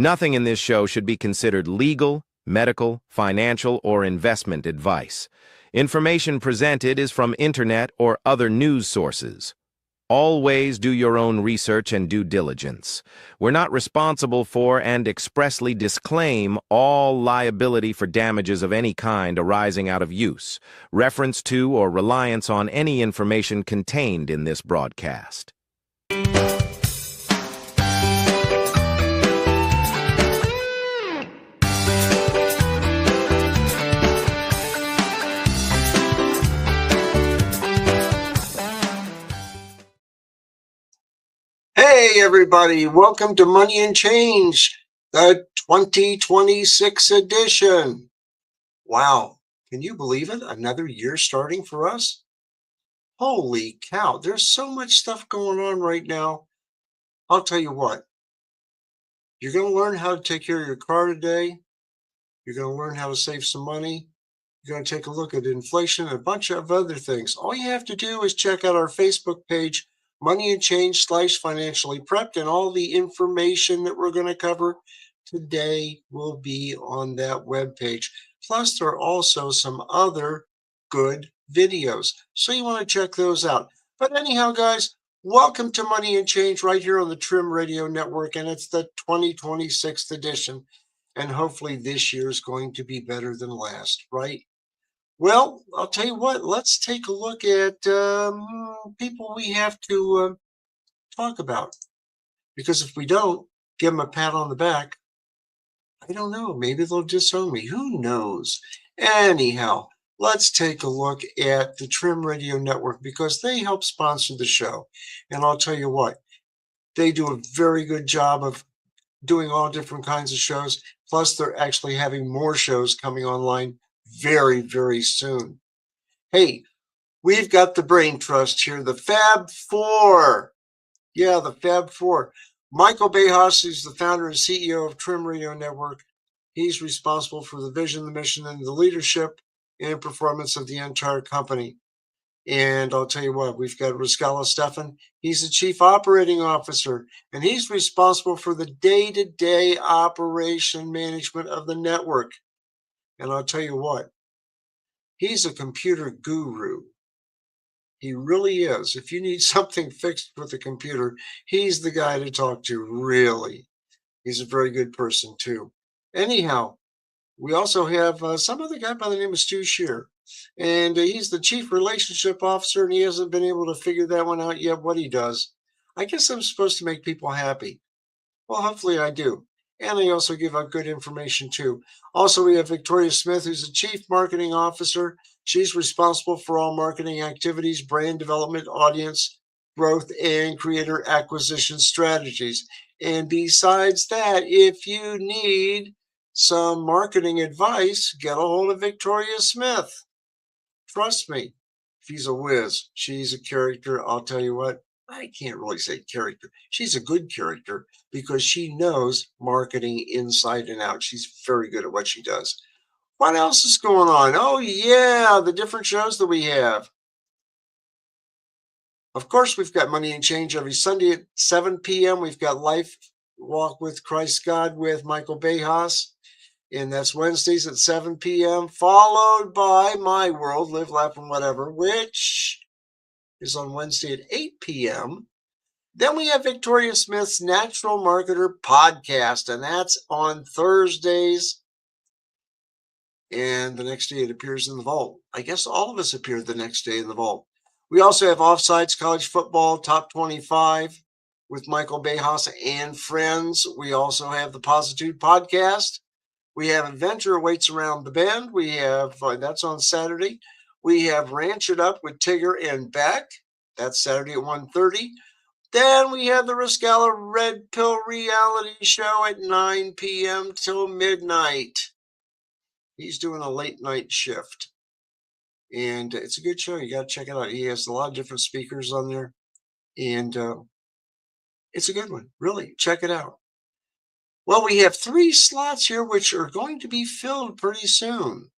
Nothing in this show should be considered legal, medical, financial, or investment advice. Information presented is from internet or other news sources. Always do your own research and due diligence. We're not responsible for and expressly disclaim all liability for damages of any kind arising out of use, reference to, or reliance on any information contained in this broadcast. Hey everybody, welcome to Money and Change, the 2026 edition. Wow, can you believe it? Another year starting for us? Holy cow, there's so much stuff going on right now. I'll tell you what, you're going to learn how to take care of your car today. You're going to learn how to save some money. You're going to take a look at inflation and a bunch of other things. All you have to do is check out our Facebook page, Money and Change / Financially Prepped, and all the information that we're going to cover today will be on that webpage. Plus, there are also some other good videos, so you want to check those out. But anyhow, guys, welcome to Money and Change right here on the Trim Radio Network, and it's the 2026th edition. And hopefully this year is going to be better than last, right? Well, I'll tell you what, let's take a look at people we have to talk about. Because if we don't give them a pat on the back, I don't know, maybe they'll disown me. Who knows? Anyhow, let's take a look at the Trim Radio Network because they help sponsor the show. And I'll tell you what, they do a very good job of doing all different kinds of shows. Plus, they're actually having more shows coming online very, very soon. Hey, we've got the Brain Trust here, the Fab Four. Yeah, the Fab Four. Michael Bejas is the founder and CEO of Trim Radio Network. He's responsible for the vision, the mission, and the leadership and performance of the entire company. And I'll tell you what, we've got Ruscala Stefan. He's the Chief Operating Officer, and he's responsible for the day-to-day operation management of the network. And I'll tell you what, he's a computer guru. He really is. If you need something fixed with the computer, he's the guy to talk to, really. He's a very good person, too. Anyhow, we also have some other guy by the name of Stu Shear. And he's the Chief Relationship Officer, and he hasn't been able to figure that one out yet, what he does. I guess I'm supposed to make people happy. Well, hopefully I do. And I also give out good information, too. Also, we have Victoria Smith, who's the Chief Marketing Officer. She's responsible for all marketing activities, brand development, audience growth, and creator acquisition strategies. And besides that, if you need some marketing advice, get a hold of Victoria Smith. Trust me, she's a whiz. She's a character. I'll tell you what, I can't really say character. She's a good character because she knows marketing inside and out. She's very good at what she does. What else is going on? Oh, yeah, the different shows that we have. Of course, we've got Money and Change every Sunday at 7 p.m. We've got Life Walk with Christ God with Michael Bejas. And that's Wednesdays at 7 p.m., followed by My World, Live, Laugh, and Whatever, which is on Wednesday at 8 p.m. Then we have Victoria Smith's Natural Marketer podcast, and that's on Thursdays. And the next day it appears in the vault. I guess all of us appear the next day in the vault. We also have Offsides College Football Top 25 with Michael Bejas and friends. We also have the Positude podcast. We have Adventure Awaits Around the Bend. We have, that's on Saturday. We have Ranch It Up with Tigger and Beck. That's Saturday at 1:30. Then we have the Ruscala Red Pill reality show at 9 p.m. till midnight. He's doing a late night shift. And it's a good show. You got to check it out. He has a lot of different speakers on there. And it's a good one. Really, check it out. Well, we have 3 slots here, which are going to be filled pretty soon.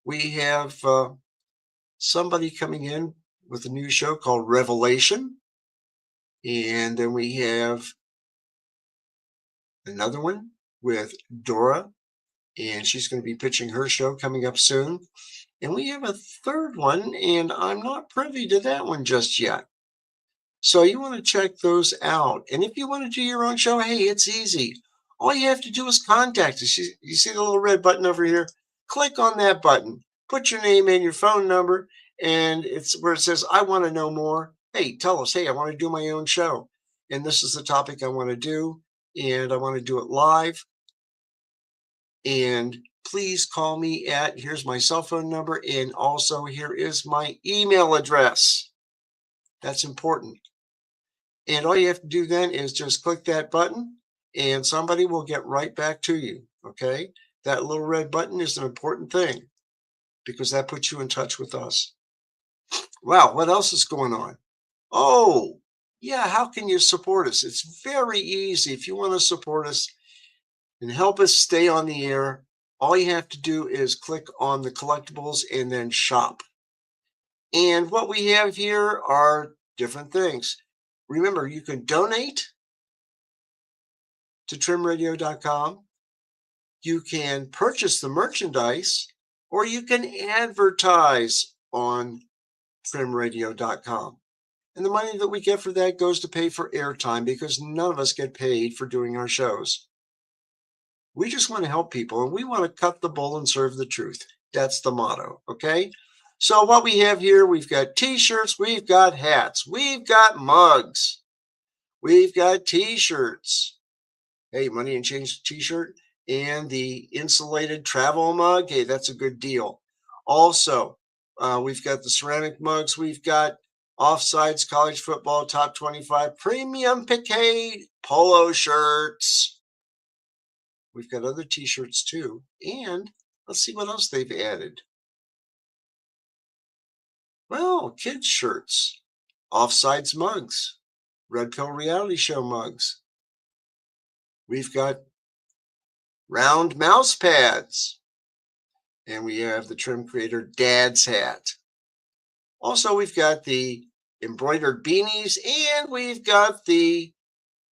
We have somebody coming in with a new show called Revelation. And then we have another one with Dora, and she's going to be pitching her show coming up soon. And we have a third one, and I'm not privy to that one just yet. So you want to check those out. And if you want to do your own show, hey, it's easy. All you have to do is contact us. You see the little red button over here? Click on that button. Put your name and your phone number, and it's where it says, I want to know more. Hey, tell us, hey, I want to do my own show. And this is the topic I want to do, and I want to do it live. And please call me at, here's my cell phone number, and also here is my email address. That's important. And all you have to do then is just click that button and somebody will get right back to you. Okay. That little red button is an important thing because that puts you in touch with us. Wow. What else is going on? Oh, yeah. How can you support us? It's very easy. If you want to support us and help us stay on the air, all you have to do is click on the collectibles and then shop. And what we have here are different things. Remember, you can donate to trimradio.com. You can purchase the merchandise, or you can advertise on trimradio.com. And the money that we get for that goes to pay for airtime because none of us get paid for doing our shows. We just want to help people and we want to cut the bull and serve the truth. That's the motto. Okay. So what we have here, we've got t-shirts, we've got hats, we've got mugs, we've got t-shirts. Hey, Money and Change t-shirt and the insulated travel mug. Hey, that's a good deal. Also, we've got the ceramic mugs. We've got Offsides College Football Top 25 Premium Piquet polo shirts. We've got other t-shirts too. And let's see what else they've added. Well, kids shirts, Offsides mugs, Red Pill Reality Show mugs. We've got round mouse pads. And we have the Trim Creator Dad's hat. Also, we've got the embroidered beanies and we've got the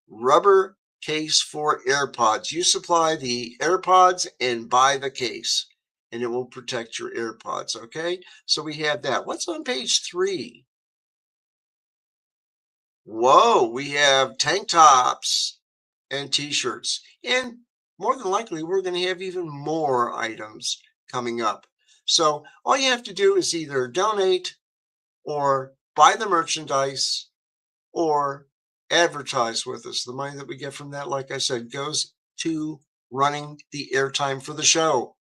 rubber case for AirPods. You supply the AirPods and buy the case and it will protect your AirPods. Okay. So we have that. What's on page 3? Whoa, we have tank tops and t-shirts. And more than likely, we're going to have even more items coming up. So all you have to do is either donate or buy the merchandise or advertise with us. The money that we get from that, like I said, goes to running the airtime for the show.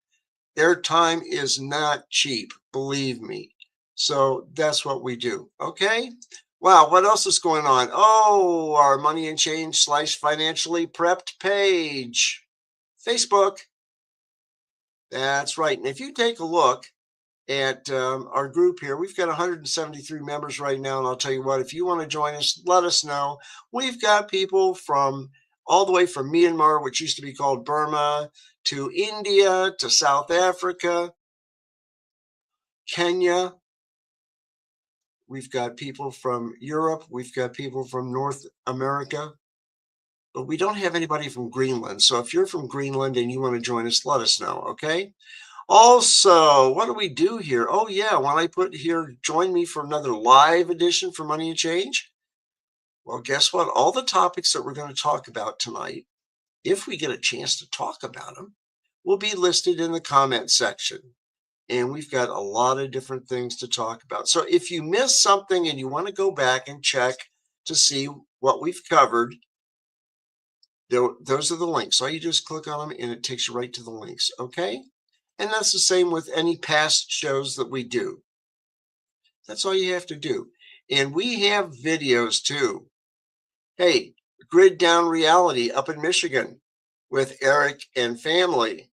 Airtime is not cheap, believe me. So that's what we do. Okay. Wow. What else is going on? Oh, our Money and Change / financially prepped page. Facebook. That's right. And if you take a look at our group here, we've got 173 members right now. And I'll tell you what, if you want to join us, let us know. We've got people from all the way from Myanmar, which used to be called Burma, to India, to South Africa, Kenya. We've got people from Europe. We've got people from North America. But we don't have anybody from Greenland. So if you're from Greenland and you want to join us, let us know, okay? Also, what do we do here? Oh, yeah, when I put here, join me for another live edition for Money and Change. Well, guess what? All the topics that we're going to talk about tonight, if we get a chance to talk about them, will be listed in the comment section. And we've got a lot of different things to talk about. So if you missed something and you want to go back and check to see what we've covered, those are the links. All you do is click on them and it takes you right to the links. Okay. And that's the same with any past shows that we do. That's all you have to do. And we have videos too. Hey, Grid Down Reality up in Michigan with Eric and family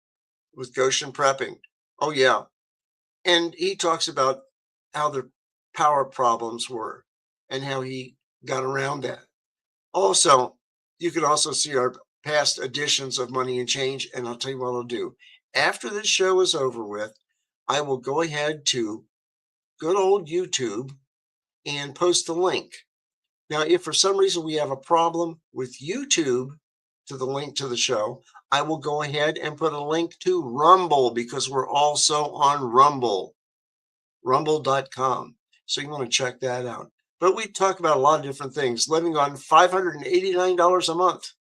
with Goshen Prepping. Oh, yeah. And he talks about how the power problems were and how he got around that. Also, you can also see our past editions of Money and Change, and I'll tell you what I'll do. After this show is over with, I will go ahead to good old YouTube and post the link. Now, if for some reason we have a problem with YouTube to the link to the show, I will go ahead and put a link to Rumble because we're also on Rumble, rumble.com. So you want to check that out. But we talk about a lot of different things. Living on $589 a month.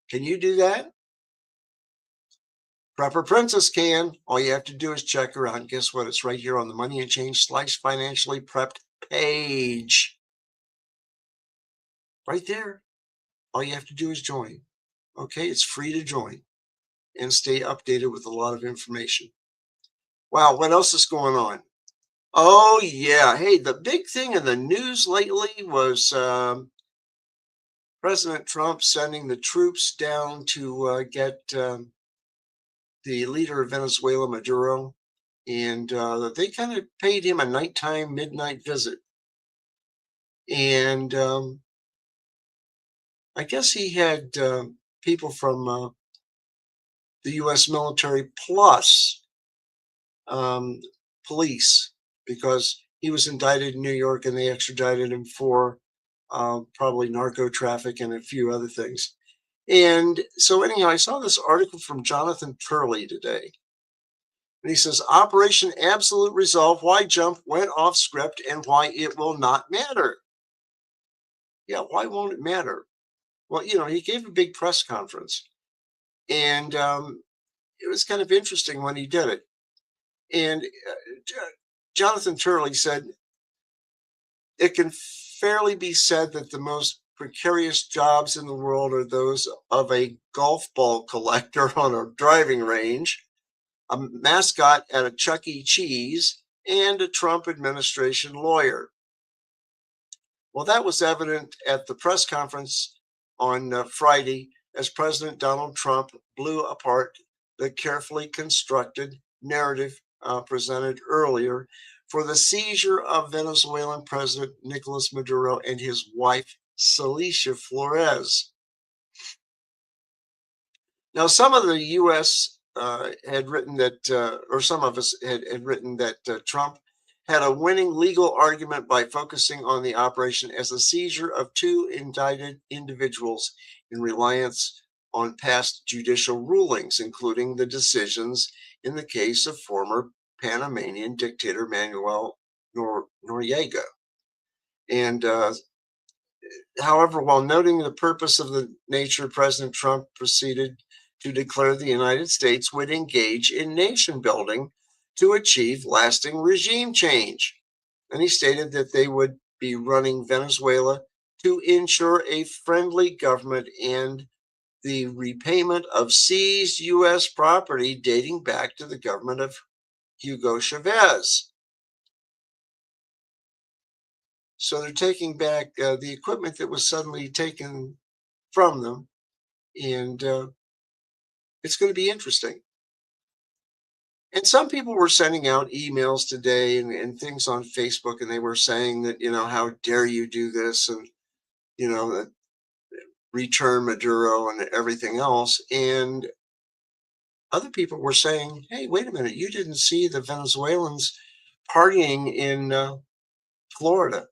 Can you do that? Prepper Princess can. All you have to do is check her out. And guess what? It's right here on the Money and Change / Financially Prepped page. Right there. All you have to do is join. Okay, it's free to join and stay updated with a lot of information. Wow, what else is going on? Oh, yeah. Hey, the big thing in the news lately was President Trump sending the troops down to get the leader of Venezuela, Maduro, and they kind of paid him a nighttime, midnight visit. And I guess he had people from the U.S. military plus police, because he was indicted in New York and they extradited him for probably narco traffic and a few other things. And so anyhow, I saw this article from Jonathan Turley today. And he says, Operation Absolute Resolve, why jump went off script and why it will not matter. Yeah, why won't it matter? Well, he gave a big press conference. And it was kind of interesting when he did it. And Jonathan Turley said, it can fairly be said that the most precarious jobs in the world are those of a golf ball collector on a driving range, a mascot at a Chuck E. Cheese, and a Trump administration lawyer. Well, that was evident at the press conference on Friday as President Donald Trump blew apart the carefully constructed narrative presented earlier for the seizure of Venezuelan President Nicolas Maduro and his wife, Celicia Flores. Now, some of the U.S. Had written that, or some of us had written that Trump had a winning legal argument by focusing on the operation as a seizure of two indicted individuals in reliance on past judicial rulings, including the decisions in the case of former Panamanian dictator Manuel Noriega. And however, while noting the purpose of the nature, President Trump proceeded to declare the United States would engage in nation building to achieve lasting regime change. And he stated that they would be running Venezuela to ensure a friendly government and the repayment of seized U.S. property dating back to the government of Hugo Chavez. So they're taking back the equipment that was suddenly taken from them, and it's going to be interesting. And some people were sending out emails today and things on Facebook, and they were saying that, how dare you do this, and, return Maduro and everything else. And other people were saying, hey, wait a minute, you didn't see the Venezuelans partying in Florida.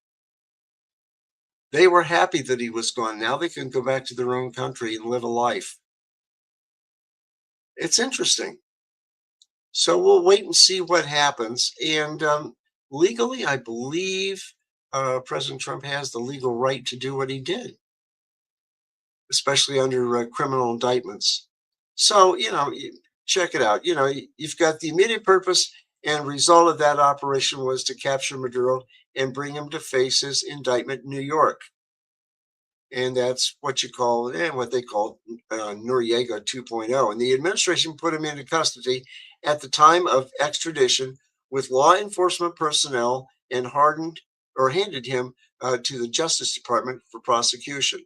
They were happy that he was gone. Now they can go back to their own country and live a life. It's interesting. So we'll wait and see what happens. And legally, I believe President Trump has the legal right to do what he did, especially under criminal indictments. So, check it out. You've got the immediate purpose and result of that operation was to capture Maduro and bring him to face his indictment in New York. And that's what you call, what they call Noriega 2.0. And the administration put him into custody at the time of extradition with law enforcement personnel and handed him to the Justice Department for prosecution.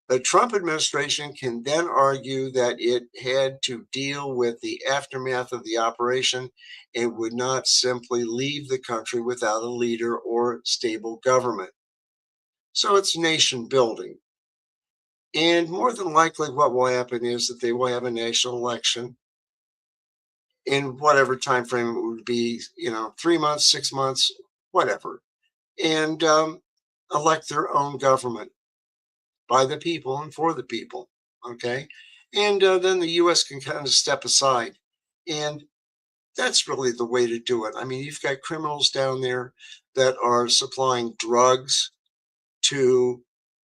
The Trump administration can then argue that it had to deal with the aftermath of the operation and would not simply leave the country without a leader or stable government. So it's nation building. And more than likely, what will happen is that they will have a national election in whatever time frame it would be, 3 months, 6 months, whatever, and elect their own government by the people and for the people. Okay. And then the U.S. can kind of step aside. And that's really the way to do it. I mean, you've got criminals down there that are supplying drugs to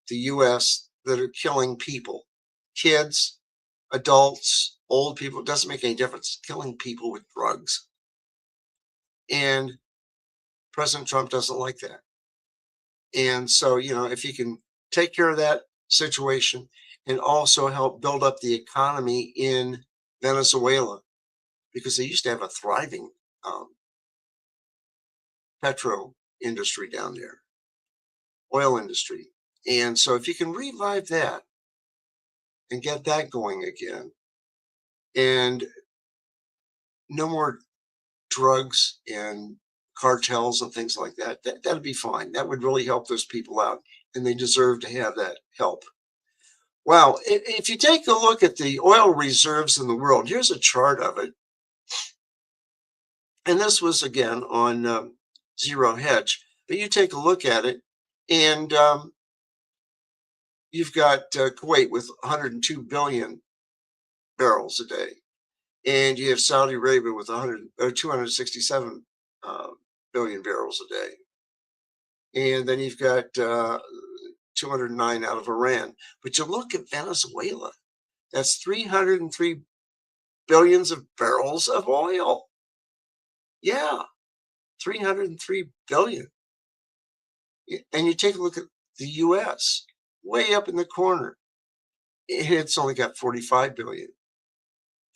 the U.S. that are killing people, kids, adults, old people. It doesn't make any difference. Killing people with drugs. And President Trump doesn't like that. And so, if you can take care of that situation and also help build up the economy in Venezuela, because they used to have a thriving petro industry down there, oil industry. And so if you can revive that and get that going again, and no more drugs and cartels and things like that, that'd be fine. That would really help those people out, and they deserve to have that help. Wow, if you take a look at the oil reserves in the world, here's a chart of it. And this was again on Zero Hedge, but you take a look at it, and you've got Kuwait with 102 billion barrels a day, and you have Saudi Arabia with 267 billion barrels a day, and then you've got 209 out of Iran. But you look at Venezuela, that's 303 billions of barrels of oil. Yeah, 303 billion. And you take a look at the U.S., way up in the corner. It's only got 45 billion.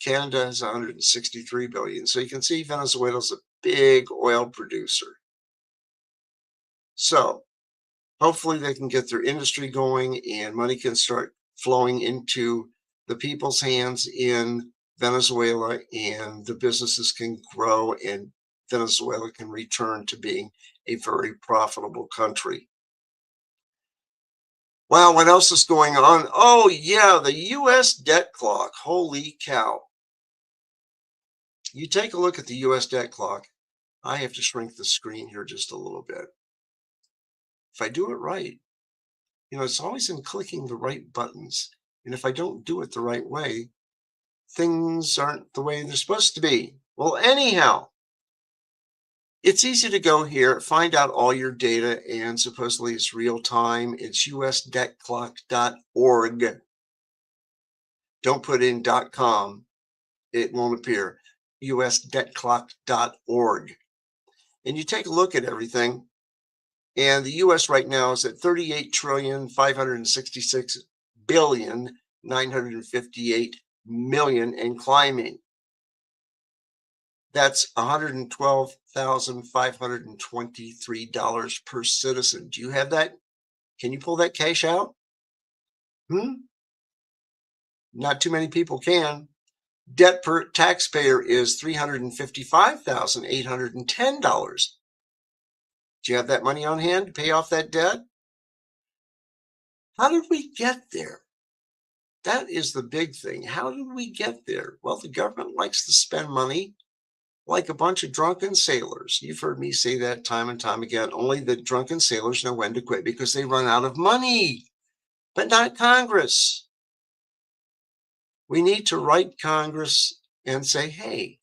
Canada has 163 billion. So you can see Venezuela's a big oil producer. So hopefully they can get their industry going and money can start flowing into the people's hands in Venezuela, and the businesses can grow and Venezuela can return to being a very profitable country. Wow, what else is going on? Oh, yeah, the U.S. debt clock. Holy cow. You take a look at the U.S. debt clock. I have to shrink the screen here just a little bit. If I do it right, it's always in clicking the right buttons. And if I don't do it the right way, things aren't the way they're supposed to be. Well, anyhow, it's easy to go here, find out all your data, and supposedly it's real time. It's usdebtclock.org. Don't put in .com. It won't appear. usdebtclock.org. And you take a look at everything, and the U.S. right now is at 38,566,958,000,000 and climbing. That's $112,523 per citizen. Do you have that? Can you pull that cash out? Not too many people can. Debt per taxpayer is $355,810. Do you have that money on hand to pay off that debt? How did we get there? That is the big thing. How did we get there? Well, the government likes to spend money like a bunch of drunken sailors. You've heard me say that time and time again. Only the drunken sailors know when to quit because they run out of money, but not Congress. We need to write Congress and say, hey,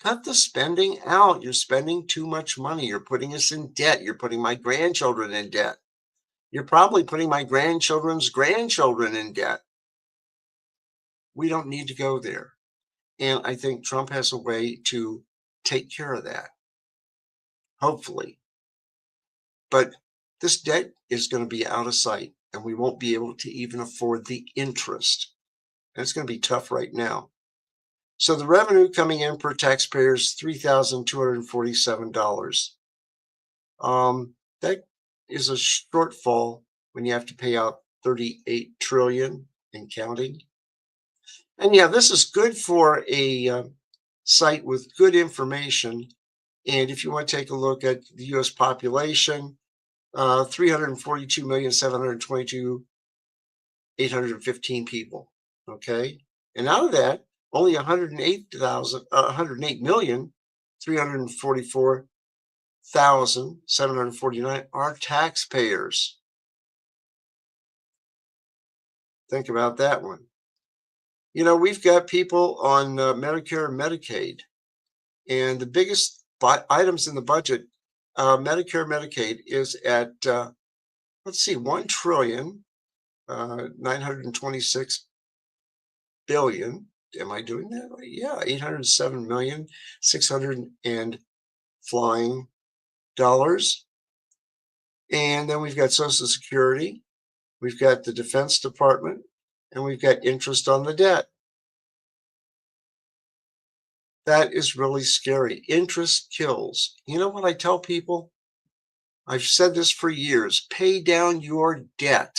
cut the spending out. You're spending too much money. You're putting us in debt. You're putting my grandchildren in debt. You're probably putting my grandchildren's grandchildren in debt. We don't need to go there. And I think Trump has a way to take care of that, hopefully. But this debt is going to be out of sight, and we won't be able to even afford the interest. And it's going to be tough right now. So the revenue coming in per taxpayer is $3,247. That is a shortfall when you have to pay out $38 trillion and counting. And yeah, this is good for a site with good information. And if you want to take a look at the U.S. population, 342,722,815 people. Okay. And out of that, only 108,344,749 are taxpayers. Think about that one. We've got people on Medicare and Medicaid, and the biggest items in the budget, Medicare, Medicaid is at, let's see, 1 trillion, 926 billion. Am I doing that right? Yeah, 807 million, 600 and flying dollars. And then we've got Social Security, we've got the Defense Department, and we've got interest on the debt. That is really scary. Interest kills. You know what I tell people? I've said this for years. Pay down your debt.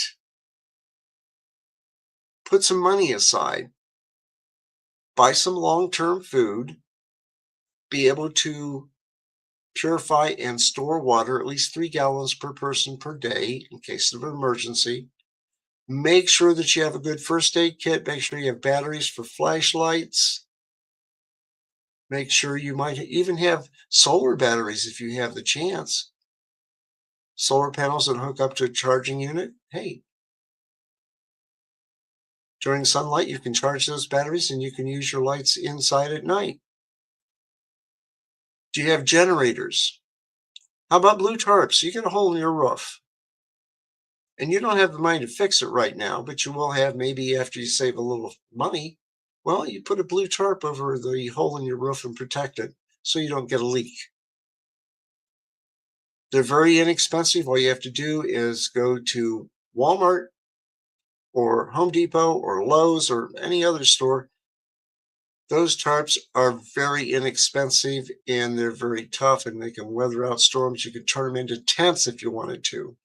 Put some money aside. Buy some long-term food. Be able to purify and store water, at least 3 gallons per person per day in case of an emergency. Make sure that you have a good first aid kit. Make sure you have batteries for flashlights. Make sure you might even have solar batteries if you have the chance. Solar panels that hook up to a charging unit. Hey, during sunlight, you can charge those batteries and you can use your lights inside at night. Do you have generators? How about blue tarps? You get a hole in your roof and you don't have the money to fix it right now, but you will have maybe after you save a little money. Well, you put a blue tarp over the hole in your roof and protect it so you don't get a leak. They're very inexpensive. All you have to do is go to Walmart or Home Depot or Lowe's or any other store. Those tarps are very inexpensive and they're very tough and they can weather out storms. You could turn them into tents if you wanted to.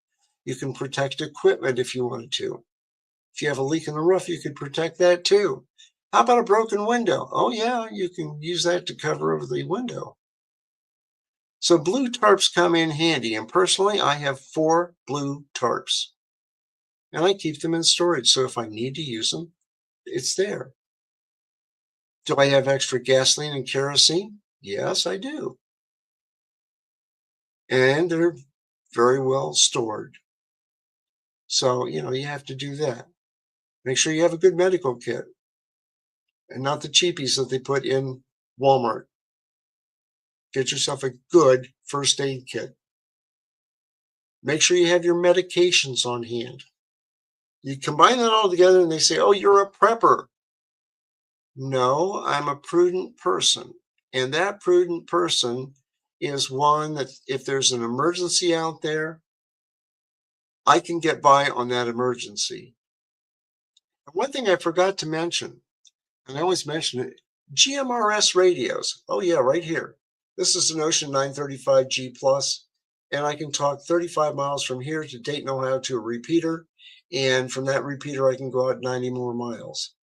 You can protect equipment if you wanted to. If you have a leak in the roof, you could protect that too. How about a broken window? Oh yeah, you can use that to cover over the window. So blue tarps come in handy. And personally, I have 4 blue tarps. And I keep them in storage. So if I need to use them, it's there. Do I have extra gasoline and kerosene? Yes, I do. And they're very well stored. So, you have to do that. Make sure you have a good medical kit and not the cheapies that they put in Walmart. Get yourself a good first aid kit. Make sure you have your medications on hand. You combine that all together and they say, oh, you're a prepper. No, I'm a prudent person. And that prudent person is one that if there's an emergency out there, I can get by on that emergency. And one thing I forgot to mention, and I always mention it, GMRS radios. Oh yeah, right here. This is an Ocean 935G Plus, and I can talk 35 miles from here to Dayton, Ohio to a repeater. And from that repeater, I can go out 90 more miles.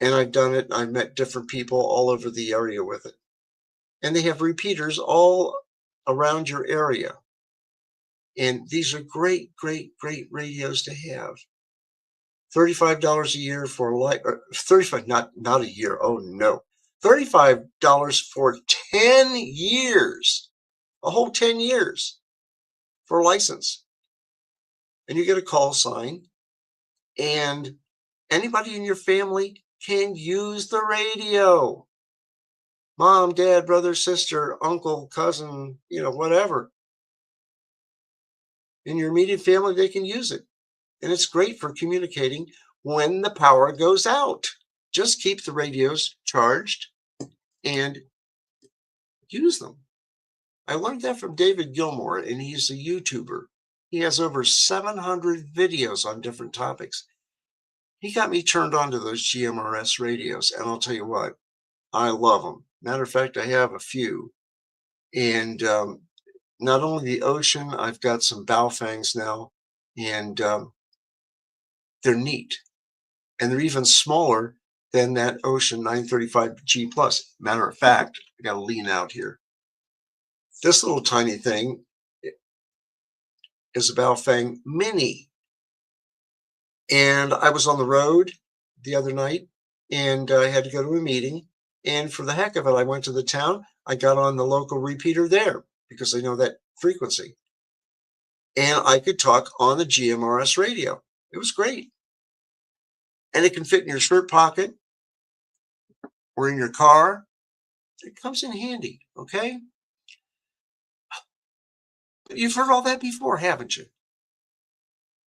And I've done it. I've met different people all over the area with it. And they have repeaters all around your area. And these are great, great, great radios to have. $35 a year for life, 35, not a year. Oh no. $35 for 10 years, a whole 10 years for a license. And you get a call sign, and anybody in your family can use the radio. Mom, dad, brother, sister, uncle, cousin, whatever. In your immediate family, they can use it. And it's great for communicating when the power goes out. Just keep the radios charged and use them. I learned that from David Gilmour, and he's a YouTuber. He has over 700 videos on different topics. He got me turned on to those GMRS radios, and I'll tell you what, I love them. Matter of fact, I have a few. And not only the Ocean, I've got some Baofangs now, and they're neat. And they're even smaller than that Ocean 935G Plus. Matter of fact, I got to lean out here. This little tiny thing is a Baofeng Mini. And I was on the road the other night, and I had to go to a meeting. And for the heck of it, I went to the town. I got on the local repeater there because I know that frequency. And I could talk on the GMRS radio. It was great. and it can fit in your shirt pocket or in your car. It comes in handy, okay? You've heard all that before, haven't you?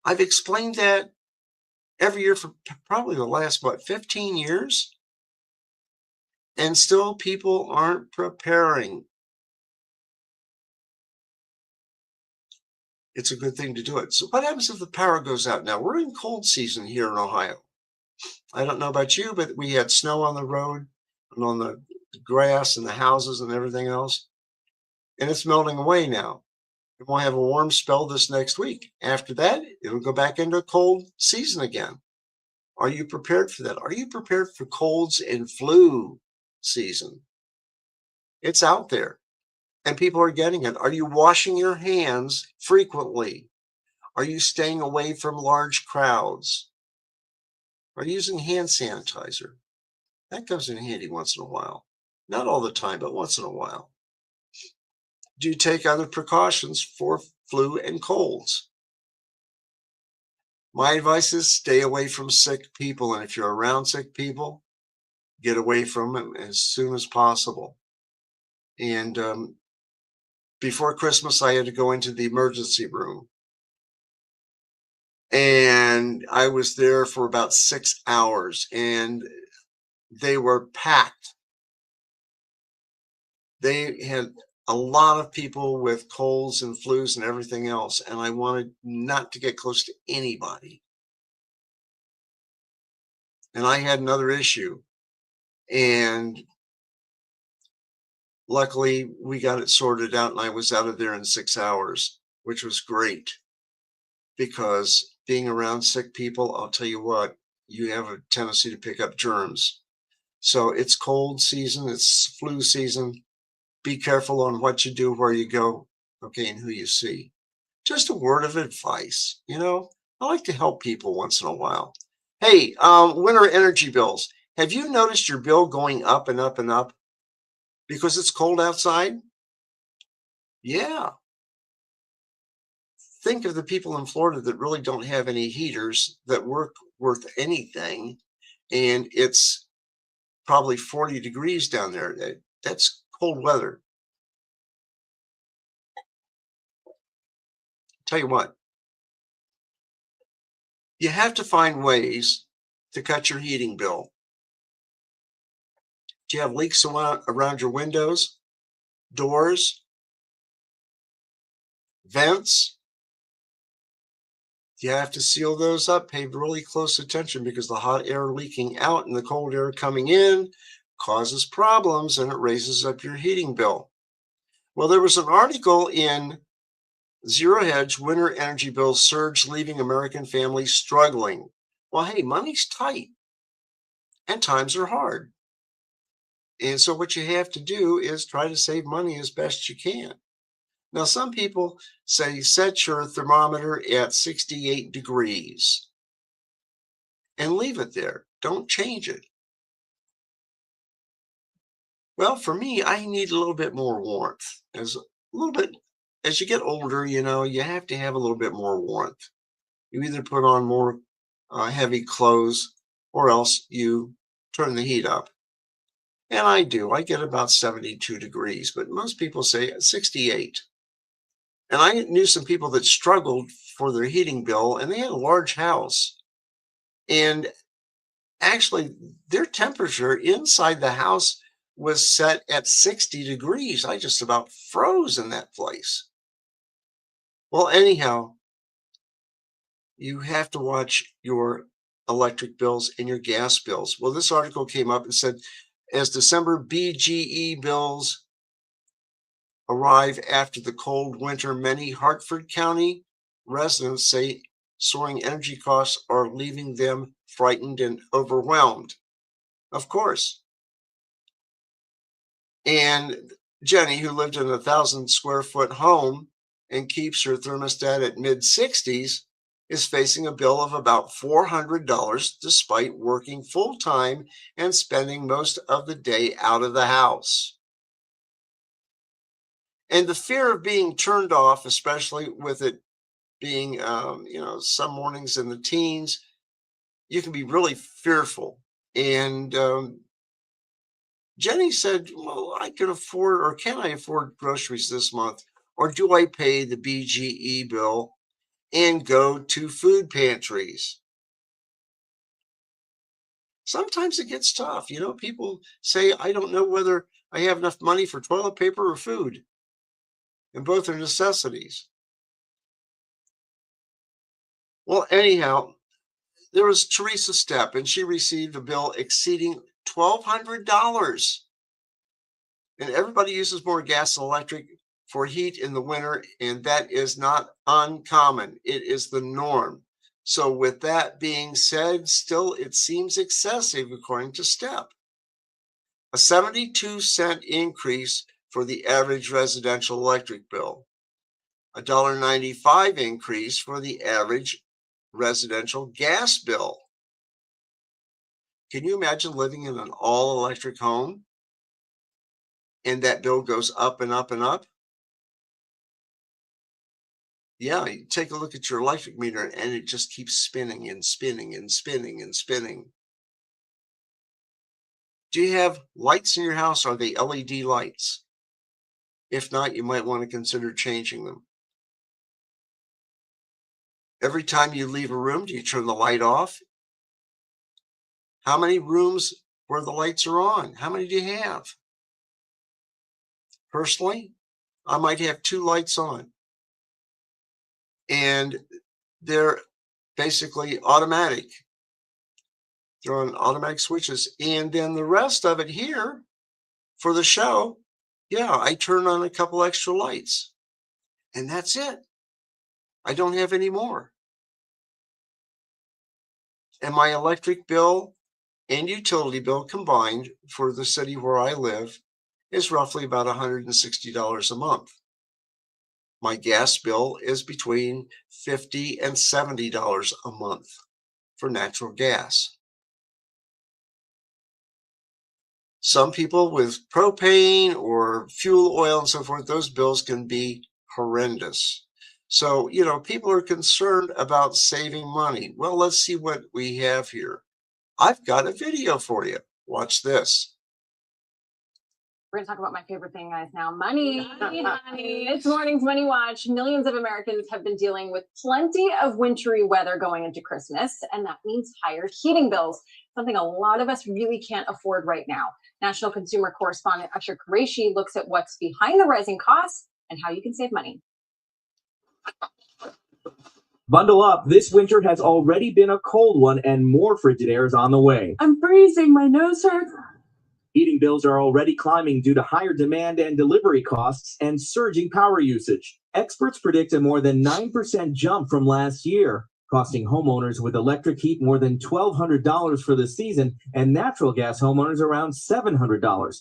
I've explained that every year for probably the last, 15 years? And still people aren't preparing. It's a good thing to do it. So what happens if the power goes out now? We're in cold season here in Ohio. I don't know about you, but we had snow on the road and on the grass and the houses and everything else. And it's melting away now. And we'll have a warm spell this next week. After that, it'll go back into a cold season again. Are you prepared for that? Are you prepared for colds and flu season? It's out there and people are getting it. Are you washing your hands frequently? Are you staying away from large crowds? Are you using hand sanitizer? That comes in handy once in a while. Not all the time, but once in a while. Do you take other precautions for flu and colds? My advice is stay away from sick people. And if you're around sick people, get away from them as soon as possible. And before Christmas, I had to go into the emergency room. And I was there for about 6 hours and they were packed. They had a lot of people with colds and flus and everything else. And I wanted not to get close to anybody. And I had another issue. And luckily, we got it sorted out and I was out of there in 6 hours, which was great. Because being around sick people, I'll tell you what, you have a tendency to pick up germs. So it's cold season, it's flu season. Be careful on what you do, where you go, okay, and who you see. Just a word of advice, I like to help people once in a while. Hey, winter energy bills. Have you noticed your bill going up and up and up because it's cold outside? Yeah. Think of the people in Florida that really don't have any heaters that work worth anything, and it's probably 40 degrees down there. That's cold weather. Tell you what, you have to find ways to cut your heating bill. Do you have leaks around your windows, doors, vents? You have to seal those up. Pay really close attention because the hot air leaking out and the cold air coming in causes problems and it raises up your heating bill. Well, there was an article in Zero Hedge, winter energy bills surge, leaving American families struggling. Well, hey, money's tight and times are hard. And so what you have to do is try to save money as best you can. Now, some people say set your thermometer at 68 degrees and leave it there. Don't change it. Well, for me, I need a little bit more warmth. As you get older, you have to have a little bit more warmth. You either put on more heavy clothes or else you turn the heat up. And I do. I get about 72 degrees, but most people say 68. And I knew some people that struggled for their heating bill, and they had a large house. And actually, their temperature inside the house was set at 60 degrees. I just about froze in that place. Well, anyhow, you have to watch your electric bills and your gas bills. Well, this article came up and said, as December BGE bills arrive after the cold winter, many Hartford County residents say soaring energy costs are leaving them frightened and overwhelmed. Of course. And Jenny, who lived in a 1,000-square-foot home and keeps her thermostat at mid-60s, is facing a bill of about $400 despite working full-time and spending most of the day out of the house. And the fear of being turned off, especially with it being, some mornings in the teens, you can be really fearful. And Jenny said, well, I can afford, or can I afford groceries this month? Or do I pay the BGE bill and go to food pantries? Sometimes it gets tough. You know, people say, I don't know whether I have enough money for toilet paper or food. And both are necessities. Well, anyhow, there was Teresa Stepp, and she received a bill exceeding $1,200. And everybody uses more gas and electric for heat in the winter, and that is not uncommon. It is the norm. So, with that being said, still it seems excessive according to Stepp. A 72-cent increase for the average residential electric bill, a $1.95 increase for the average residential gas bill. Can you imagine living in an all-electric home and that bill goes up and up and up? Yeah, you take a look at your electric meter and it just keeps spinning and spinning and spinning and spinning. Do you have lights in your house? Are they LED lights? If not, you might want to consider changing them. Every time you leave a room, do you turn the light off? How many rooms where the lights are on? How many do you have? Personally, I might have 2 lights on. And they're basically automatic. They're on automatic switches. And then the rest of it here for the show, yeah, I turn on a couple extra lights. And that's it. I don't have any more. And my electric bill and utility bill combined for the city where I live is roughly about $160 a month. My gas bill is between $50 and $70 a month for natural gas. Some people with propane or fuel oil and so forth, those bills can be horrendous. So, you know, people are concerned about saving money. Well, let's see what we have here. I've got a video for you. Watch this. We're going to talk about my favorite thing, guys, now. Money. Money. This morning's Money Watch. Millions of Americans have been dealing with plenty of wintry weather going into Christmas, and that means higher heating bills, something a lot of us really can't afford right now. National Consumer Correspondent Usher Qureshi looks at what's behind the rising costs and how you can save money. Bundle up. This winter has already been a cold one, and more frigid air is on the way. I'm freezing. My nose hurts. Heating bills are already climbing due to higher demand and delivery costs and surging power usage. Experts predict a more than 9% jump from last year, costing homeowners with electric heat more than $1,200 for the season and natural gas homeowners around $700.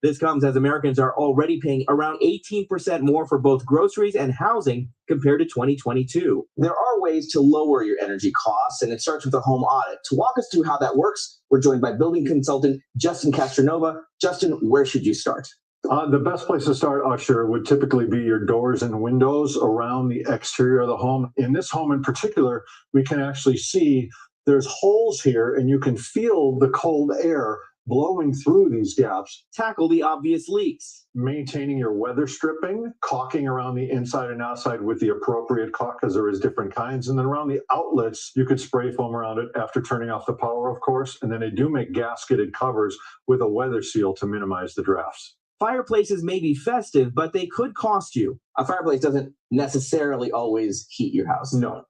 This comes as Americans are already paying around 18% more for both groceries and housing compared to 2022. There are ways to lower your energy costs, and it starts with a home audit. To walk us through how that works, we're joined by building consultant Justin Castronova. Justin, where should you start? The best place to start, Usher, would typically be your doors and windows around the exterior of the home. In this home in particular, we can actually see there's holes here, and you can feel the cold air blowing through these gaps. Tackle the obvious leaks. Maintaining your weather stripping, caulking around the inside and outside with the appropriate caulk, because there is different kinds. And then around the outlets, you could spray foam around it after turning off the power, of course. And then they do make gasketed covers with a weather seal to minimize the drafts. Fireplaces may be festive, but they could cost you. A fireplace doesn't necessarily always heat your house. No.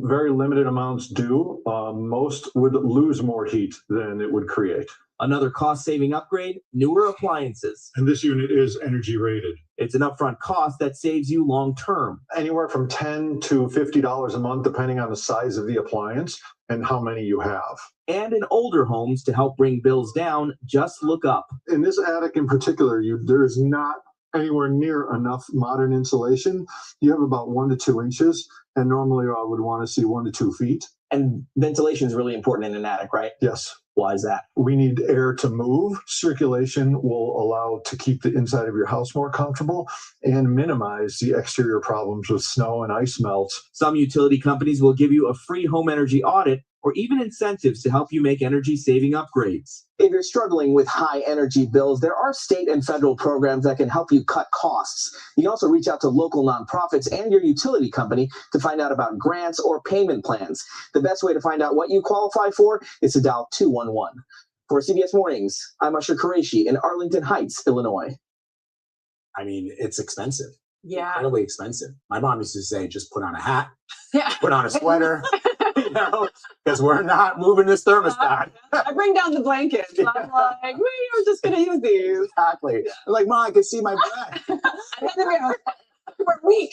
Very limited amounts do. Most would lose more heat than it would create. Another cost-saving upgrade, newer appliances. And this unit is energy rated. It's an upfront cost that saves you long-term. Anywhere from $10 to $50 a month, depending on the size of the appliance and how many you have. And in older homes, to help bring bills down, just look up. In this attic in particular, there's not anywhere near enough modern insulation. You have about 1 to 2 inches, and normally I would want to see 1 to 2 feet. And ventilation is really important in an attic, right? Yes. Why is that? We need air to move. Circulation will allow to keep the inside of your house more comfortable and minimize the exterior problems with snow and ice melts. Some utility companies will give you a free home energy audit or even incentives to help you make energy-saving upgrades. If you're struggling with high energy bills, there are state and federal programs that can help you cut costs. You can also reach out to local nonprofits and your utility company to find out about grants or payment plans. The best way to find out what you qualify for is to dial 211. For CBS Mornings, I'm Usher Qureshi in Arlington Heights, Illinois. I mean, it's expensive. Yeah. Incredibly expensive. My mom used to say, just put on a hat, Yeah. put on a sweater, you know, because we're not moving this thermostat. I bring down the blankets. And I'm like, we're just going to use these. Exactly. I'm like, Mom, I can see my breath. We're weak.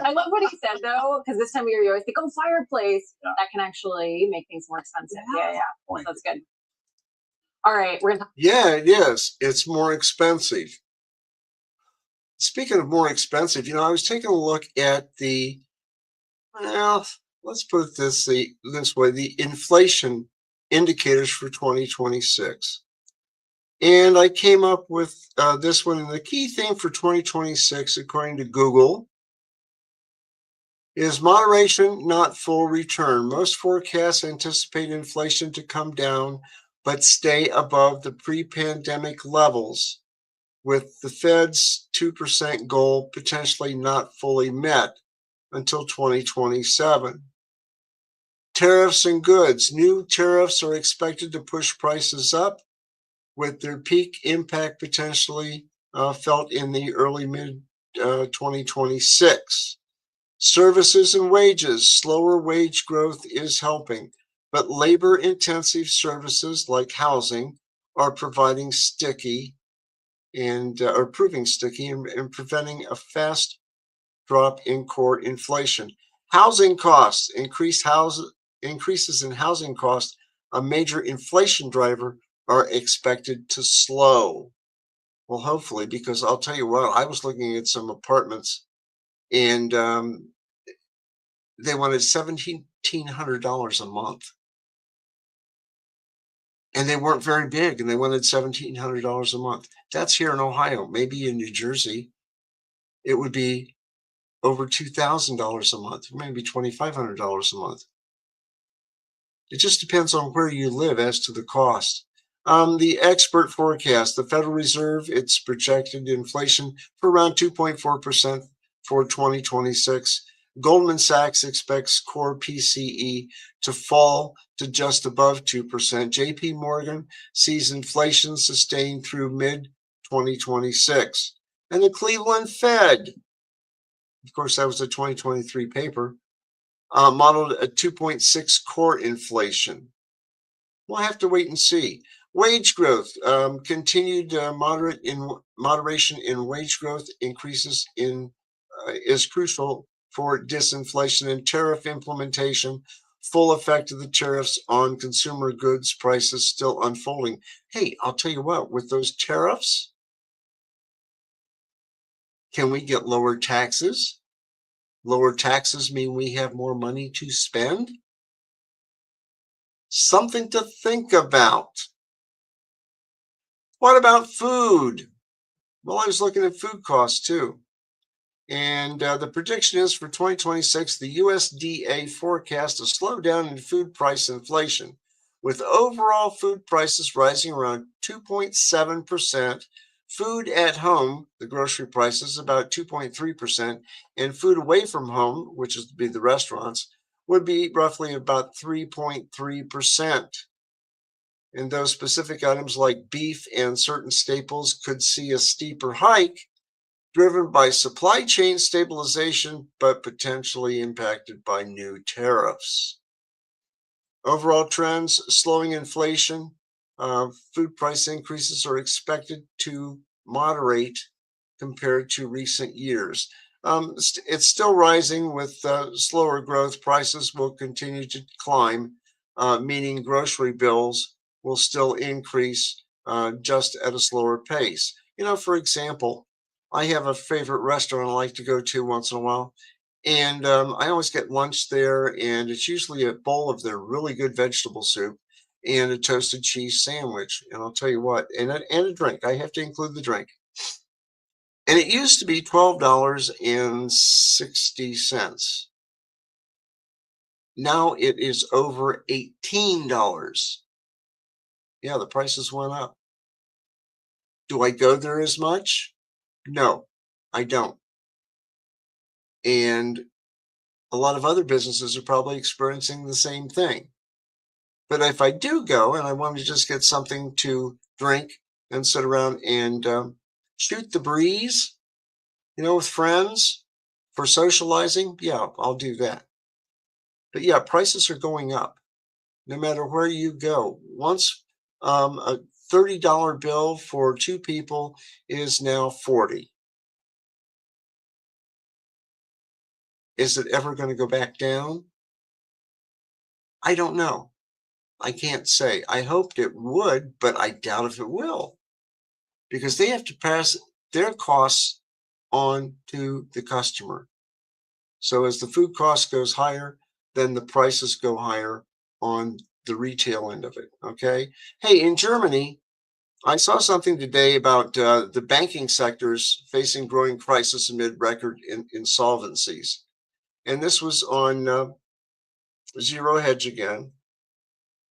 I love what he said, though, because this time of year, you always think, oh, fireplace. Yeah. That can actually make things more expensive. Yeah. Point. So that's good. All right. We're going to Yeah, it is. It's more expensive. Speaking of more expensive, I was taking a look at let's put it this way, the inflation indicators for 2026. And I came up with this one. And the key thing for 2026, according to Google, is moderation, not full return. Most forecasts anticipate inflation to come down, but stay above the pre-pandemic levels, with the Fed's 2% goal potentially not fully met until 2027. Tariffs and goods. New tariffs are expected to push prices up, with their peak impact potentially felt in the early mid 2026. Services and wages. Slower wage growth is helping, but labor-intensive services like housing are proving sticky and preventing a fast drop in core inflation. Housing costs. Increases in housing costs, a major inflation driver, are expected to slow. Well, hopefully, because I'll tell you what, I was looking at some apartments and they wanted $1,700 a month. And they weren't very big, and they wanted $1,700 a month. That's here in Ohio. Maybe in New Jersey, it would be over $2,000 a month, maybe $2,500 a month. It just depends on where you live as to the cost. The expert forecast, the Federal Reserve, it's projected inflation for around 2.4% for 2026. Goldman Sachs expects core PCE to fall to just above 2%. JP Morgan sees inflation sustained through mid-2026. And the Cleveland Fed, of course, that was a 2023 paper, modeled a 2.6 core inflation. We'll have to wait and see. Wage growth, continued moderation in wage growth increases is crucial for disinflation and tariff implementation. Full effect of the tariffs on consumer goods prices still unfolding. Hey, I'll tell you what, with those tariffs, can we get lower taxes? Lower taxes mean we have more money to spend? Something to think about. What about food? Well, I was looking at food costs too. And the prediction is for 2026, the USDA forecast a slowdown in food price inflation, with overall food prices rising around 2.7%. Food at home, the grocery prices, about 2.3%, and food away from home, which is to be the restaurants, would be roughly about 3.3%. And those specific items like beef and certain staples could see a steeper hike, driven by supply chain stabilization, but potentially impacted by new tariffs. Overall trends, slowing inflation, food price increases are expected to moderate compared to recent years. It's still rising with slower growth. Prices will continue to climb, meaning grocery bills will still increase just at a slower pace. For example, I have a favorite restaurant I like to go to once in a while, and I always get lunch there, and it's usually a bowl of their really good vegetable soup. and a toasted cheese sandwich. And I'll tell you what, and a drink. I have to include the drink. And it used to be $12.60. Now it is over $18. Yeah, the prices went up. Do I go there as much? No, I don't. And a lot of other businesses are probably experiencing the same thing. But if I do go and I want to just get something to drink and sit around and shoot the breeze, with friends for socializing, yeah, I'll do that. But yeah, prices are going up no matter where you go. Once a $30 bill for two people is now $40. Is it ever going to go back down? I don't know. I can't say. I hoped it would, but I doubt if it will, because they have to pass their costs on to the customer. So as the food cost goes higher, then the prices go higher on the retail end of it. Okay. Hey, in Germany, I saw something today about the banking sectors facing growing crisis amid record insolvencies. And this was on Zero Hedge again.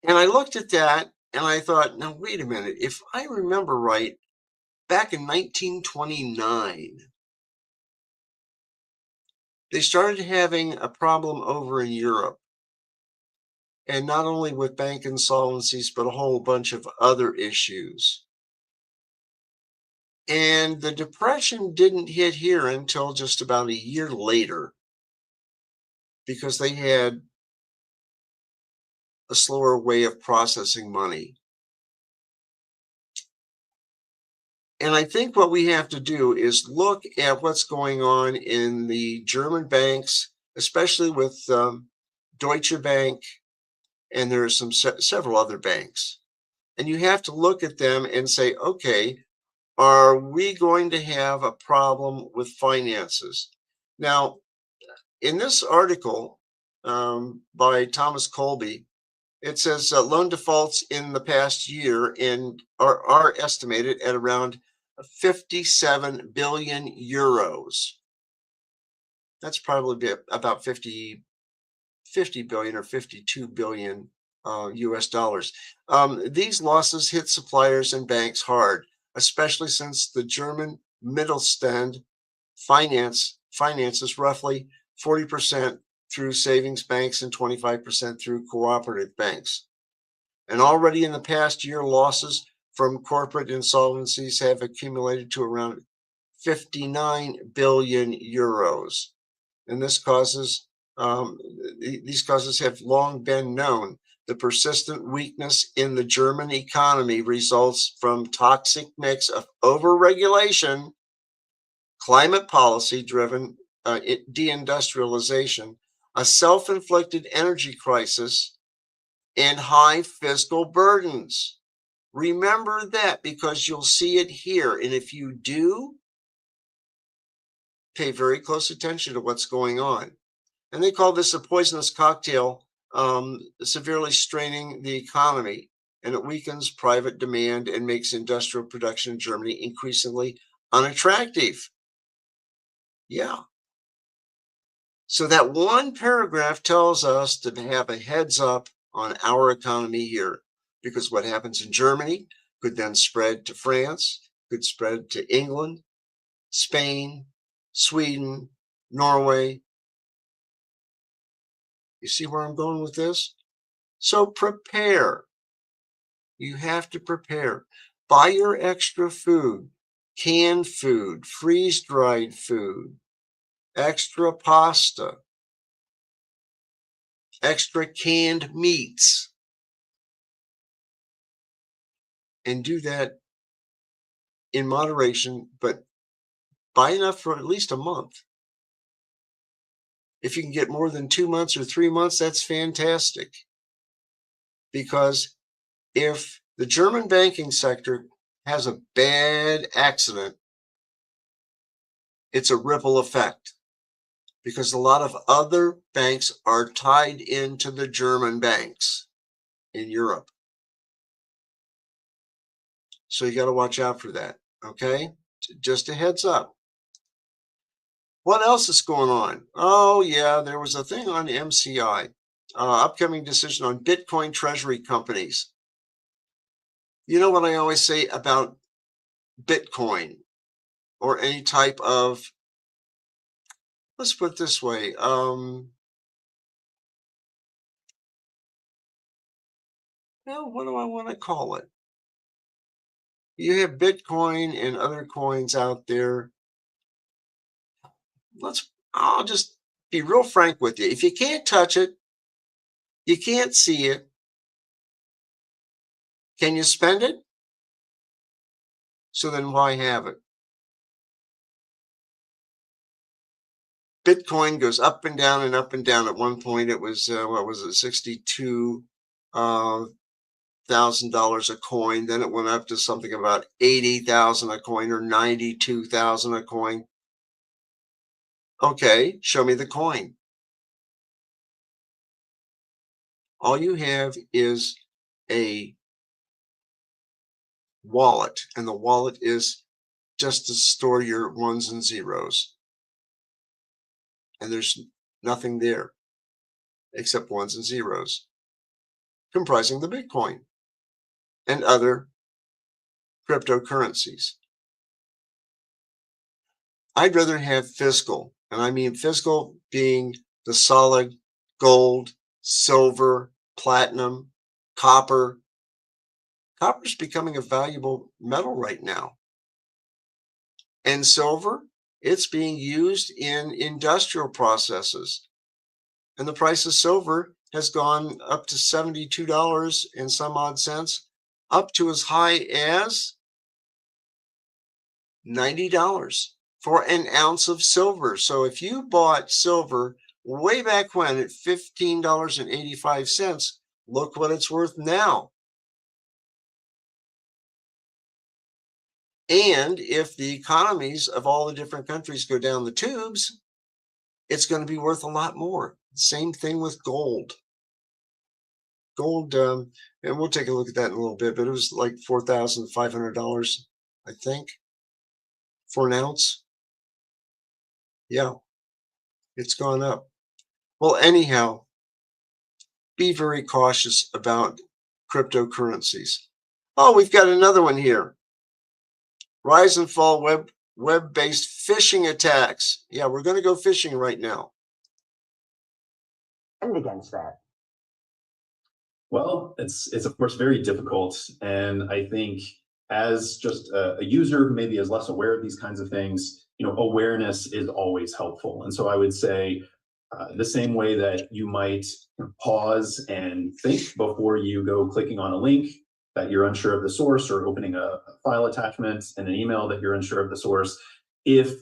And I looked at that and I thought, now, wait a minute. If I remember right, back in 1929, they started having a problem over in Europe. And not only with bank insolvencies, but a whole bunch of other issues. And the depression didn't hit here until just about a year later, because they had a slower way of processing money. And I think what we have to do is look at what's going on in the German banks, especially with Deutsche Bank, and there are several other banks. And you have to look at them and say, okay, are we going to have a problem with finances? Now, in this article by Thomas Colby, it says loan defaults in the past year are estimated at around 57 billion euros. That's probably about 50 billion or 52 billion US dollars. These losses hit suppliers and banks hard, especially since the German Mittelstand finances roughly 40% through savings banks and 25% through cooperative banks. And already in the past year, losses from corporate insolvencies have accumulated to around 59 billion euros. And these causes have long been known. The persistent weakness in the German economy results from toxic mix of overregulation, climate policy driven deindustrialization, a self-inflicted energy crisis, and high fiscal burdens. Remember that, because you'll see it here. And if you do, pay very close attention to what's going on. And they call this a poisonous cocktail, severely straining the economy. And it weakens private demand and makes industrial production in Germany increasingly unattractive. Yeah. So that one paragraph tells us to have a heads up on our economy here, because what happens in Germany could then spread to France, could spread to England, Spain, Sweden, Norway. You see where I'm going with this? So prepare. You have to prepare. Buy your extra food, canned food, freeze-dried food, extra pasta, extra canned meats, and do that in moderation, but buy enough for at least a month. If you can get more than 2 months or 3 months, that's fantastic. Because if the German banking sector has a bad accident, it's a ripple effect, because a lot of other banks are tied into the German banks in Europe. So you got to watch out for that. Okay. Just a heads up. What else is going on? Oh, yeah, there was a thing on MCI, upcoming decision on Bitcoin treasury companies. You know what I always say about Bitcoin or any type of, let's put it this way, well, what do I want to call it? You have Bitcoin and other coins out there. I'll just be real frank with you. If you can't touch it, you can't see it, can you spend it? So then why have it? Bitcoin goes up and down and up and down. At one point, it was, what was it, $62,000 a coin. Then it went up to something about 80,000 a coin or 92,000 a coin. Okay, show me the coin. All you have is a wallet, and the wallet is just to store your ones and zeros. And there's nothing there except ones and zeros, comprising the Bitcoin and other cryptocurrencies. I'd rather have physical, and I mean physical being the solid gold, silver, platinum, copper. Copper is becoming a valuable metal right now. And silver, it's being used in industrial processes. And the price of silver has gone up to $72 and some odd cents, up to as high as $90 for an ounce of silver. So if you bought silver way back when at $15.85, look what it's worth now. And if the economies of all the different countries go down the tubes, it's going to be worth a lot more. Same thing with gold. Gold, and we'll take a look at that in a little bit, but it was like $4,500, I think, for an ounce. Yeah, it's gone up. Well, anyhow, be very cautious about cryptocurrencies. Oh, we've got another one here. Rise and fall web-based phishing attacks. Yeah, we're going to go fishing right now. And against that. Well, it's of course very difficult, and I think as just a user who maybe is less aware of these kinds of things, awareness is always helpful. And so I would say the same way that you might pause and think before you go clicking on a link that you're unsure of the source, or opening a file attachment in an email that you're unsure of the source. If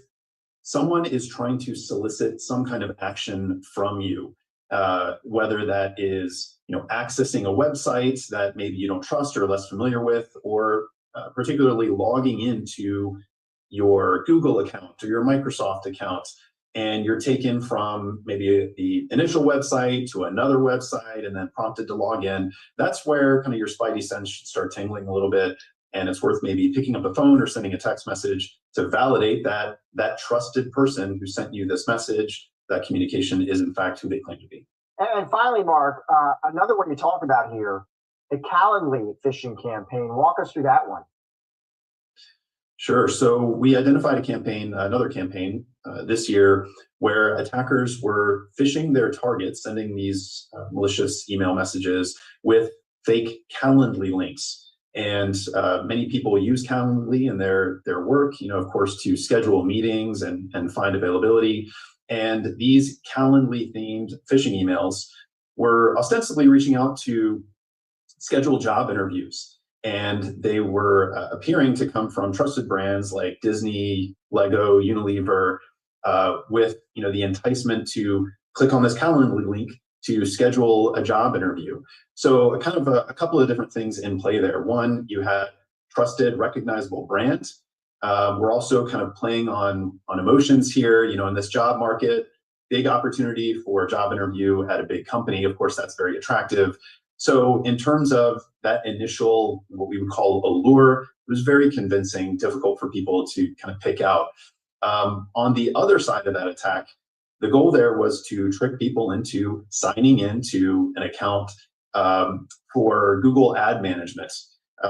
someone is trying to solicit some kind of action from you, whether that is accessing a website that maybe you don't trust or less familiar with, or particularly logging into your Google account or your Microsoft account, and you're taken from maybe the initial website to another website and then prompted to log in, that's where kind of your spidey sense should start tingling a little bit. And it's worth maybe picking up the phone or sending a text message to validate that that trusted person who sent you this message, that communication is in fact who they claim to be. And finally, Mark, another one you talk about here, the Calendly phishing campaign. Walk us through that one. Sure. So we identified another campaign this year where attackers were phishing their targets, sending these malicious email messages with fake Calendly links. And many people use Calendly in their work, of course, to schedule meetings and find availability. And these Calendly themed phishing emails were ostensibly reaching out to schedule job interviews. And they were appearing to come from trusted brands like Disney, Lego, Unilever, with the enticement to click on this Calendly link to schedule a job interview. So kind of a couple of different things in play there. One, you had trusted, recognizable brand. We're also kind of playing on emotions here. In this job market, big opportunity for a job interview at a big company. Of course, that's very attractive. So in terms of that initial, what we would call allure, it was very convincing, difficult for people to kind of pick out. On the other side of that attack, the goal there was to trick people into signing into an account for Google Ad Management,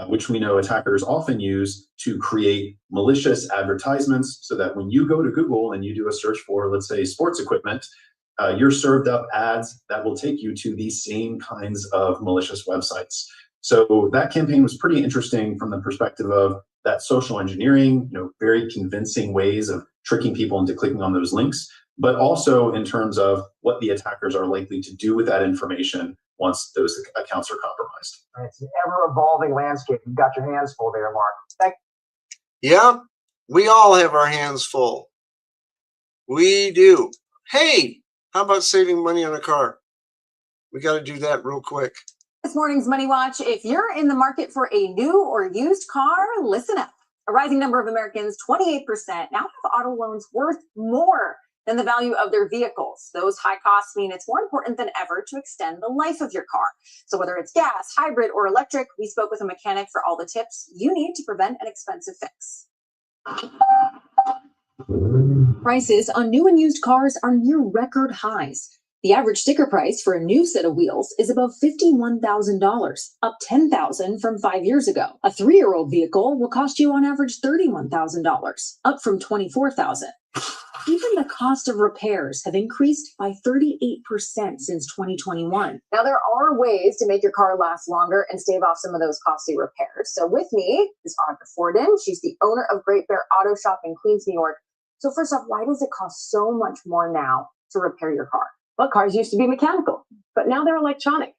which we know attackers often use to create malicious advertisements so that when you go to Google and you do a search for, let's say, sports equipment, you're served up ads that will take you to these same kinds of malicious websites. So that campaign was pretty interesting from the perspective of that social engineering, very convincing ways of tricking people into clicking on those links, but also in terms of what the attackers are likely to do with that information once those accounts are compromised. It's an ever-evolving landscape. You've got your hands full there, Mark. Yeah, we all have our hands full. We do. Hey, how about saving money on a car? We got to do that real quick. This morning's Money Watch. If you're in the market for a new or used car, listen up. A rising number of Americans, 28%, now have auto loans worth more than the value of their vehicles. Those high costs mean it's more important than ever to extend the life of your car. So whether it's gas, hybrid, or electric, we spoke with a mechanic for all the tips you need to prevent an expensive fix. Prices on new and used cars are near record highs. The average sticker price for a new set of wheels is above $51,000, up $10,000 from 5 years ago. A 3-year-old vehicle will cost you on average $31,000, up from $24,000. Even the cost of repairs have increased by 38% since 2021. Now, there are ways to make your car last longer and stave off some of those costly repairs. So with me is Audra Forden. She's the owner of Great Bear Auto Shop in Queens, New York. So first off, why does it cost so much more now to repair your car? Well, cars used to be mechanical, but now they're electronic.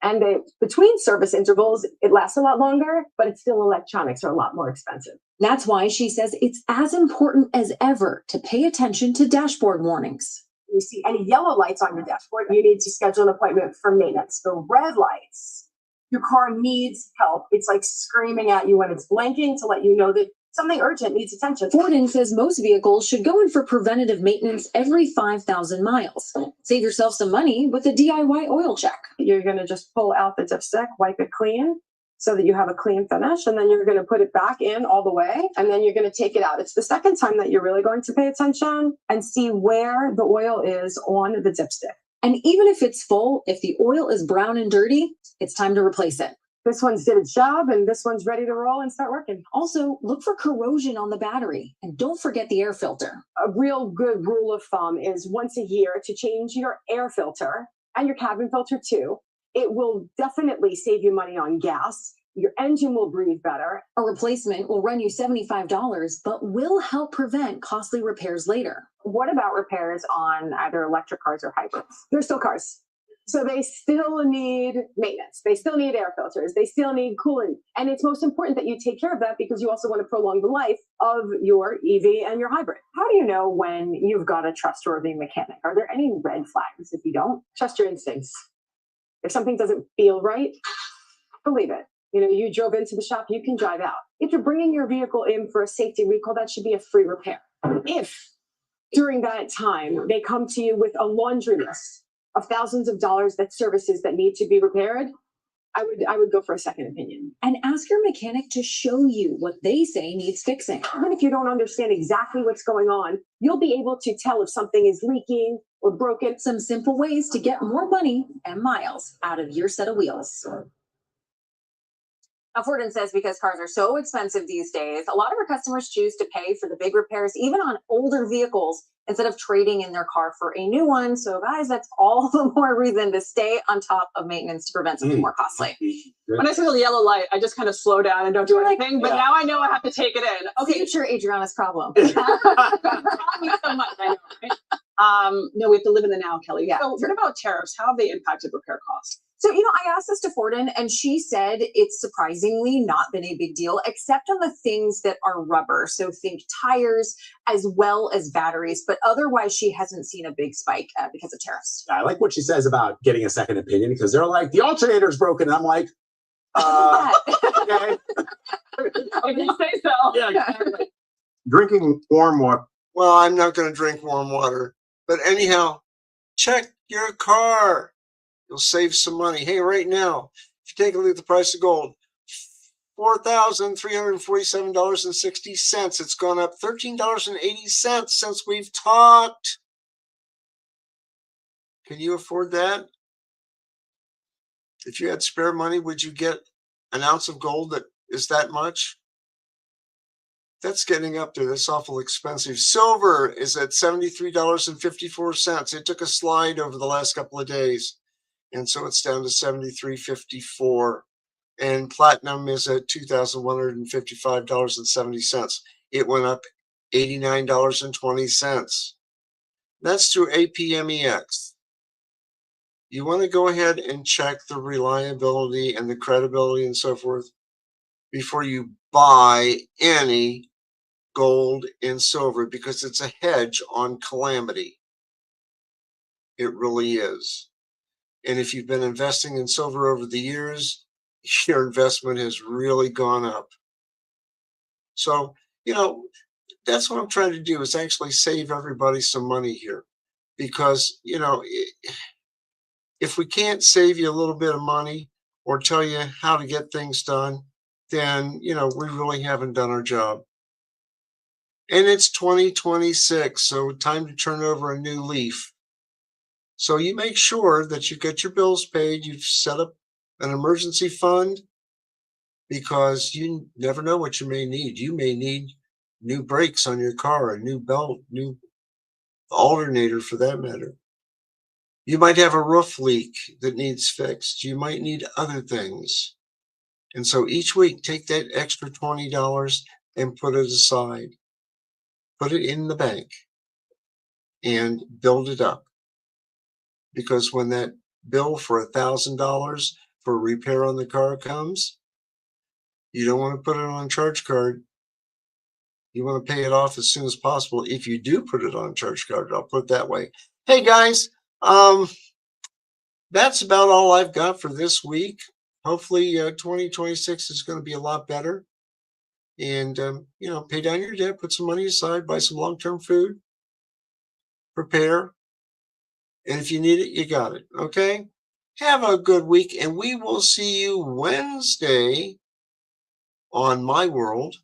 And between service intervals, it lasts a lot longer, but it's still electronics are a lot more expensive. That's why she says it's as important as ever to pay attention to dashboard warnings. You see any yellow lights on your dashboard, you need to schedule an appointment for maintenance. The red lights, your car needs help. It's like screaming at you when it's blinking to let you know that something urgent needs attention. Forden says most vehicles should go in for preventative maintenance every 5,000 miles. Save yourself some money with a DIY oil check. You're going to just pull out the dipstick, wipe it clean so that you have a clean finish, and then you're going to put it back in all the way, and then you're going to take it out. It's the second time that you're really going to pay attention and see where the oil is on the dipstick. And even if it's full, if the oil is brown and dirty, it's time to replace it. This one's did its job and this one's ready to roll and start working. Also, look for corrosion on the battery and don't forget the air filter. A real good rule of thumb is once a year to change your air filter and your cabin filter too. It will definitely save you money on gas. Your engine will breathe better. A replacement will run you $75, but will help prevent costly repairs later. What about repairs on either electric cars or hybrids? They're still cars. So they still need maintenance. They still need air filters. They still need coolant. And it's most important that you take care of that because you also want to prolong the life of your EV and your hybrid. How do you know when you've got a trustworthy mechanic? Are there any red flags if you don't? Trust your instincts. If something doesn't feel right, believe it. You drove into the shop, you can drive out. If you're bringing your vehicle in for a safety recall, that should be a free repair. If during that time they come to you with a laundry list of thousands of dollars that services that need to be repaired, I would go for a second opinion. And ask your mechanic to show you what they say needs fixing. Even if you don't understand exactly what's going on, you'll be able to tell if something is leaking or broken. Some simple ways to get more money and miles out of your set of wheels. Now, Forden says because cars are so expensive these days, a lot of our customers choose to pay for the big repairs, even on older vehicles, instead of trading in their car for a new one. So guys, that's all the more reason to stay on top of maintenance to prevent something more costly. When I see the yellow light, I just kind of slow down and don't do anything, but now I know I have to take it in. Okay. Future Adriana's problem. Thank you so much. I know, right? No, we have to live in the now, Kelly. Yeah, so what about tariffs? How have they impacted repair costs? So, I asked this to Forden and she said it's surprisingly not been a big deal, except on the things that are rubber. So think tires as well as batteries, but otherwise she hasn't seen a big spike because of tariffs. I like what she says about getting a second opinion because they're like, the alternator's broken. And I'm like, okay. If you say so. Yeah, exactly. Drinking warm water. Well, I'm not going to drink warm water. But anyhow, check your car. You'll save some money. Hey, right now, if you take a look at the price of gold, $4,347.60. It's gone up $13.80 since we've talked. Can you afford that? If you had spare money, would you get an ounce of gold that is that much? That's getting up there. That's awful expensive. Silver is at $73.54. It took a slide over the last couple of days, and so it's down to $73.54. And platinum is at $2,155.70. It went up $89.20. That's through APMEX. You want to go ahead and check the reliability and the credibility and so forth before you buy any gold and silver, because it's a hedge on calamity. It really is. And if you've been investing in silver over the years, your investment has really gone up. So, that's what I'm trying to do, is actually save everybody some money here. Because, if we can't save you a little bit of money or tell you how to get things done, then, we really haven't done our job. And it's 2026, so time to turn over a new leaf. So you make sure that you get your bills paid, you've set up an emergency fund, because you never know what you may need. You may need new brakes on your car, a new belt, new alternator for that matter. You might have a roof leak that needs fixed. You might need other things. And so each week, take that extra $20 and put it aside. Put it in the bank and build it up. Because when that bill for $1,000 for repair on the car comes, you don't want to put it on a charge card. You want to pay it off as soon as possible. If you do put it on a charge card, I'll put it that way. Hey guys, that's about all I've got for this week. Hopefully 2026 is going to be a lot better. And, pay down your debt, put some money aside, buy some long-term food, prepare. And if you need it, you got it. Okay? Have a good week, and we will see you Wednesday on My World.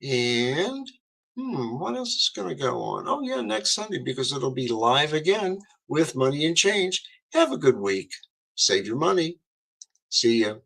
And what else is going to go on? Oh, yeah, next Sunday, because it'll be live again with Money and Change. Have a good week. Save your money. See ya.